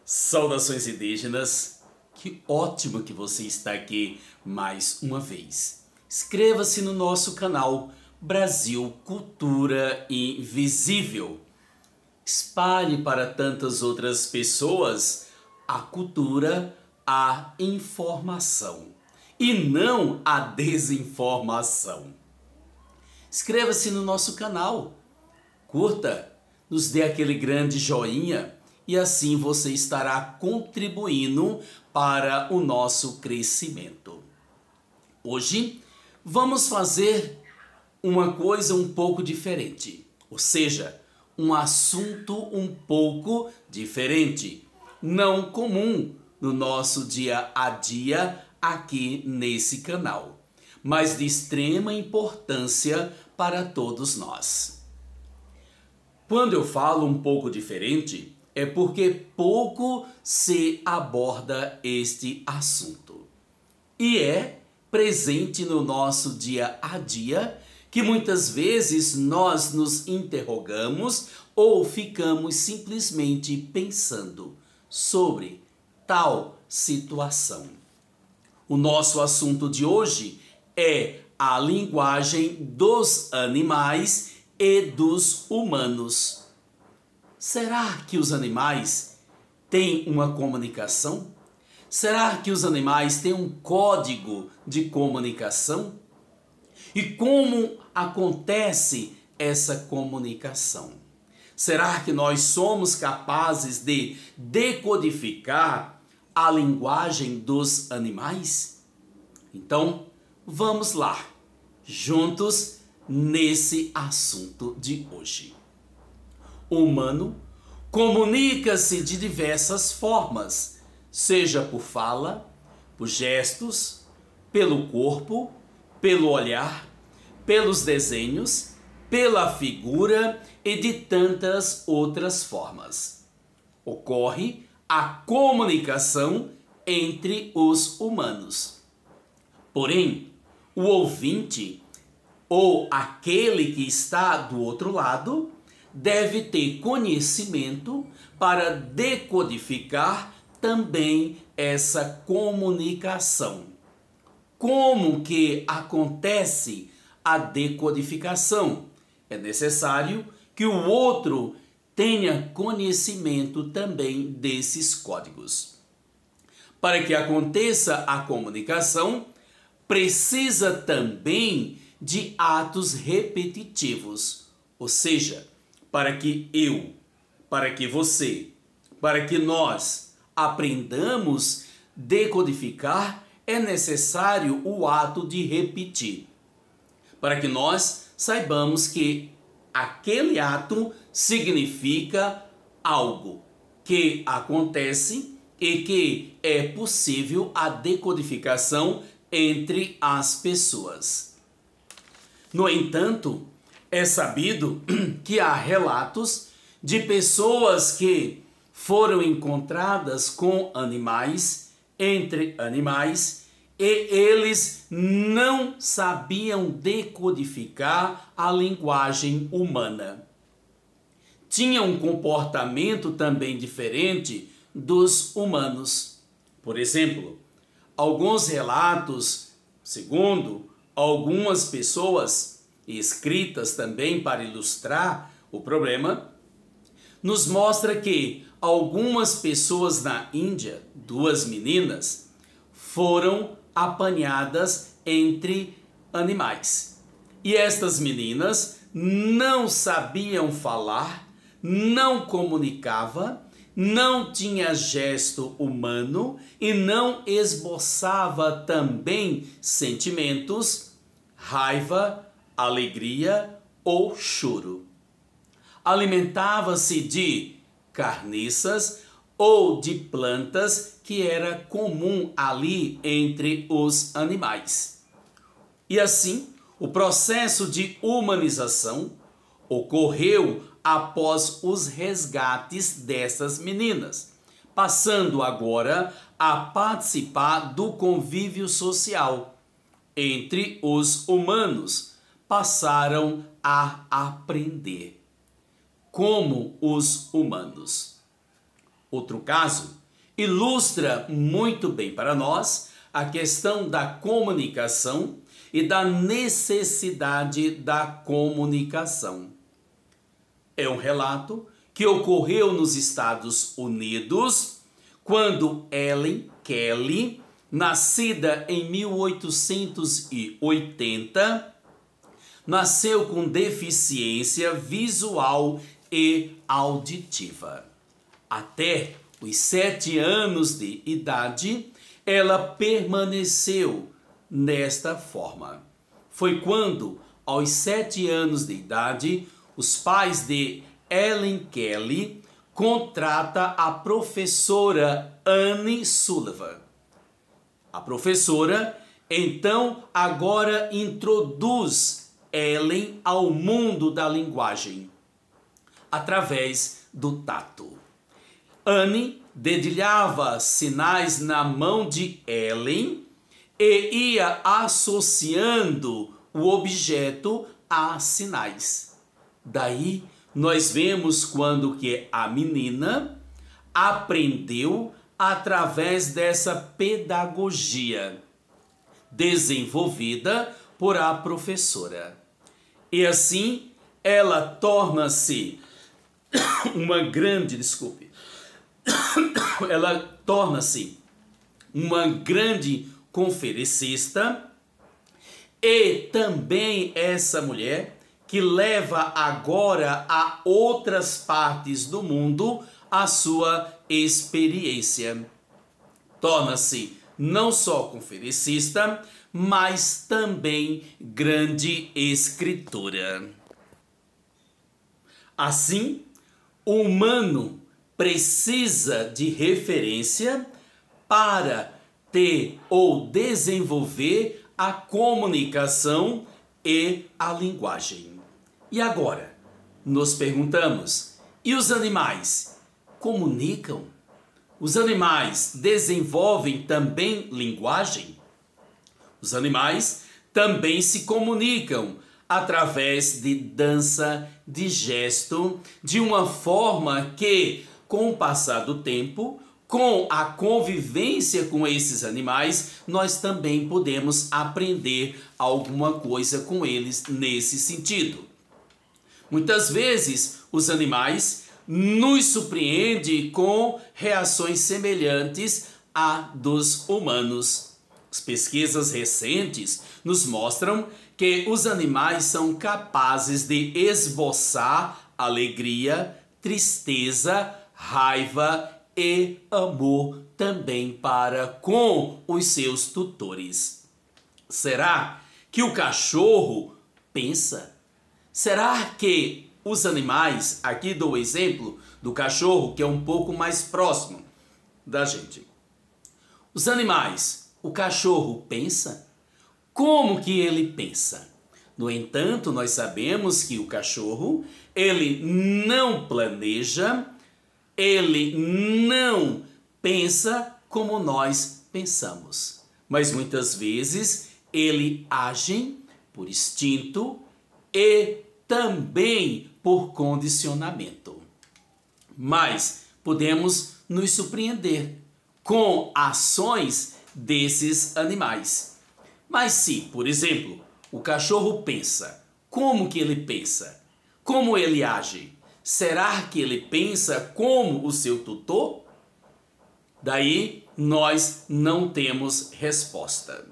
Saudações indígenas, que ótimo que você está aqui mais uma vez. Inscreva-se no nosso canal Brasil Cultura Invisível. Espalhe para tantas outras pessoas a cultura, a informação e não a desinformação. Inscreva-se no nosso canal, curta, nos dê aquele grande joinha e assim você estará contribuindo para o nosso crescimento. Hoje vamos fazer uma coisa um pouco diferente, ou seja, um assunto um pouco diferente, não comum no nosso dia a dia aqui nesse canal, mas de extrema importância para todos nós. Quando eu falo um pouco diferente, é porque pouco se aborda este assunto. E é presente no nosso dia a dia que muitas vezes nós nos interrogamos ou ficamos simplesmente pensando sobre tal situação. O nosso assunto de hoje é a linguagem dos animais e dos humanos. Será que os animais têm uma comunicação? Será que os animais têm um código de comunicação? E como acontece essa comunicação? Será que nós somos capazes de decodificar a linguagem dos animais? Então, vamos lá, juntos nesse assunto de hoje. O humano comunica-se de diversas formas, seja por fala, por gestos, pelo corpo, pelo olhar, pelos desenhos, pela figura e de tantas outras formas. Ocorre a comunicação entre os humanos. Porém, o ouvinte ou aquele que está do outro lado deve ter conhecimento para decodificar também essa comunicação. Como que acontece a decodificação? É necessário que o outro tenha conhecimento também desses códigos. Para que aconteça a comunicação, precisa também de atos repetitivos, ou seja, para que eu, para que você, para que nós aprendamos a decodificar, é necessário o ato de repetir, para que nós saibamos que aquele ato significa algo que acontece e que é possível a decodificação entre as pessoas. No entanto, é sabido que há relatos de pessoas que foram encontradas com animais, entre animais, e eles não sabiam decodificar a linguagem humana. Tinham um comportamento também diferente dos humanos. Por exemplo, alguns relatos, segundo algumas pessoas, escritas também para ilustrar o problema, nos mostra que algumas pessoas na Índia, duas meninas, foram apanhadas entre animais. E estas meninas não sabiam falar, não comunicavam, não tinha gesto humano e não esboçava também sentimentos, raiva, alegria ou choro. Alimentava-se de carniças ou de plantas que era comum ali entre os animais. E assim, o processo de humanização ocorreu após os resgates dessas meninas, passando agora a participar do convívio social. Entre os humanos, passaram a aprender como os humanos. Outro caso ilustra muito bem para nós a questão da comunicação e da necessidade da comunicação. É um relato que ocorreu nos Estados Unidos, quando Ellen Kelly, nascida em 1880, nasceu com deficiência visual e auditiva. Até os 7 anos de idade, ela permaneceu nesta forma. Foi quando, aos 7 anos de idade, os pais de Ellen Kelly contratam a professora Annie Sullivan. A professora, então, agora introduz Ellen ao mundo da linguagem, através do tato. Annie dedilhava sinais na mão de Ellen e ia associando o objeto a sinais. Daí nós vemos quando que a menina aprendeu através dessa pedagogia desenvolvida por a professora. E assim ela torna-se ela torna-se uma grande conferencista e também essa mulher que leva agora a outras partes do mundo a sua experiência. Torna-se não só conferencista, mas também grande escritora. Assim, o humano precisa de referência para ter ou desenvolver a comunicação e a linguagem. E agora, nos perguntamos, e os animais comunicam? Os animais desenvolvem também linguagem? Os animais também se comunicam através de dança, de gesto, de uma forma que, com o passar do tempo, com a convivência com esses animais, nós também podemos aprender alguma coisa com eles nesse sentido. Muitas vezes, os animais nos surpreendem com reações semelhantes à dos humanos. As pesquisas recentes nos mostram que os animais são capazes de esboçar alegria, tristeza, raiva e amor também para com os seus tutores. Será que o cachorro pensa? Será que os animais, aqui dou o exemplo do cachorro, que é um pouco mais próximo da gente. Os animais, o cachorro pensa? Como que ele pensa? No entanto, nós sabemos que o cachorro, ele não planeja, ele não pensa como nós pensamos. Mas muitas vezes ele age por instinto e também por condicionamento. Mas podemos nos surpreender com ações desses animais. Mas se, por exemplo, o cachorro pensa, como que ele pensa? Como ele age? Será que ele pensa como o seu tutor? Daí nós não temos resposta.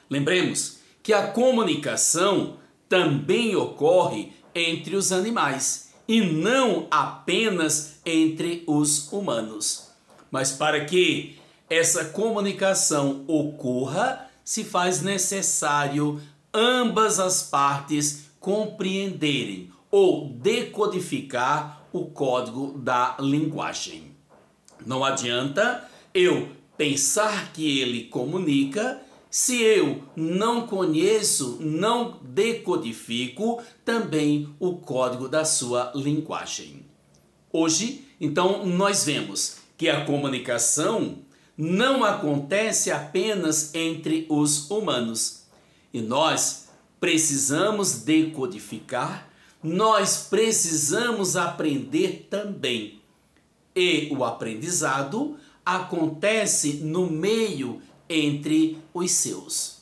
Lembremos que a comunicação também ocorre entre os animais e não apenas entre os humanos. Mas para que essa comunicação ocorra, se faz necessário ambas as partes compreenderem ou decodificar o código da linguagem. Não adianta eu pensar que ele comunica se eu não conheço, não decodifico também o código da sua linguagem. Hoje, então, nós vemos que a comunicação não acontece apenas entre os humanos. E nós precisamos decodificar, nós precisamos aprender também. e o aprendizado acontece no meio entre os seus.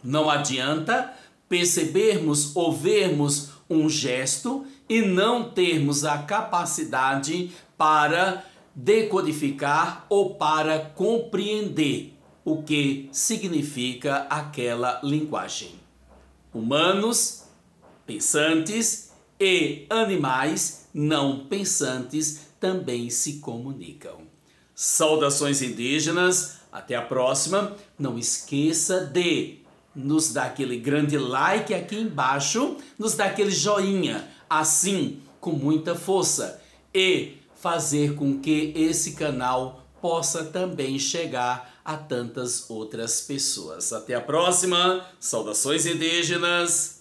Não adianta percebermos ou vermos um gesto e não termos a capacidade para decodificar ou para compreender o que significa aquela linguagem. Humanos pensantes e animais não pensantes também se comunicam. Saudações indígenas, até a próxima. Não esqueça de nos dar aquele grande like aqui embaixo, nos dar aquele joinha, assim, com muita força, e fazer com que esse canal possa também chegar a tantas outras pessoas. Até a próxima. Saudações indígenas.